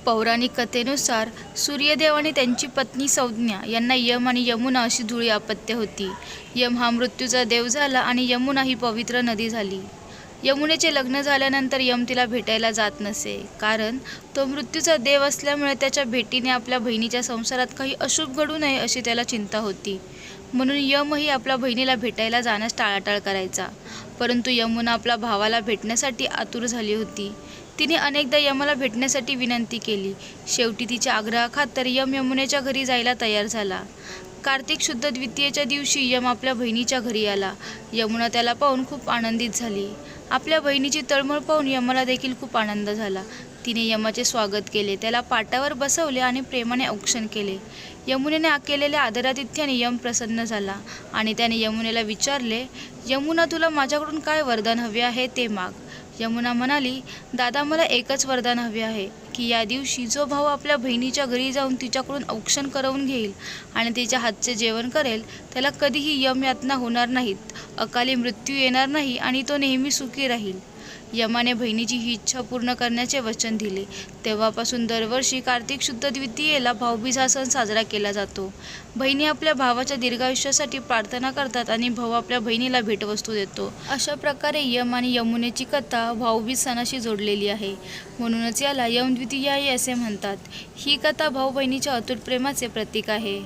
पौराणिक कथेनुसार सूर्यदेव आणि त्यांची पत्नी संज्ञा यांना यम आणि यमुना अशी जुळी अपत्य होती. यम हा मृत्यूचा देव झाला आणि यमुना ही पवित्र नदी झाली. यमुनेचे लग्न झाल्यानंतर यम तिला भेटायला जात नसे, कारण तो मृत्यूचा देव असल्यामुळे त्याच्या भेटीने आपल्या बहिणीच्या संसारात काही अशुभ घडू नये अशी त्याला चिंता होती. म्हणून यमही आपल्या बहिणीला भेटायला जाण्यास टाळाटाळ करायचा. परंतु यमुना आपल्या भावाला भेटण्यासाठी आतुर झाली होती. तिने अनेकदा यमाला भेटण्यासाठी विनंती केली. शेवटी तिच्या आग्रहाखातर यम यमुनेच्या घरी जायला तयार झाला. कार्तिक शुद्ध द्वितीयेच्या दिवशी यम आपल्या बहिणीच्या घरी आला. यमुना त्याला पाहून खूप आनंदित झाली. आपल्या बहिणीची तळमळ पाहून यमाला देखील खूप आनंद झाला. तिने यमाचे स्वागत केले, त्याला पाटावर बसवले आणि प्रेमाने औक्षण केले. यमुनेने केलेल्या आदरातिथ्याने यम प्रसन्न झाला आणि त्याने यमुनेला विचारले, यमुना, तुला माझ्याकडून काय वरदान हवे आहे ते माग. यमुना म्हणाली, दादा, मला एकच वरदान हवे आहे की या दिवशी जो भाऊ आपल्या बहिणीच्या घरी जाऊन तिच्याकडून औक्षण करवून घेईल आणि तिच्या हातचे जेवण करेल त्याला कधीही यमयातना होणार नाहीत, अकाली मृत्यू येणार नाही आणि तो नेहमी सुखी राहील. यमाने बहिणीची ही इच्छा पूर्ण करण्याचे वचन दिले. तेव्हापासून दरवर्षी कार्तिक शुद्ध द्वितीयेला भाऊबीज हा सण साजरा केला जातो. बहिणी आपल्या भावाच्या दीर्घायुष्यासाठी प्रार्थना करतात आणि भाऊ आपल्या बहिणीला भेटवस्तू देतो. अशा प्रकारे यम आणि यमुनेची कथा भाऊबीज सणाशी जोडलेली आहे. म्हणूनच याला यम द्वितीया असे म्हणतात. ही कथा भाऊ बहिणीच्या अतूट प्रेमाचे प्रतीक आहे.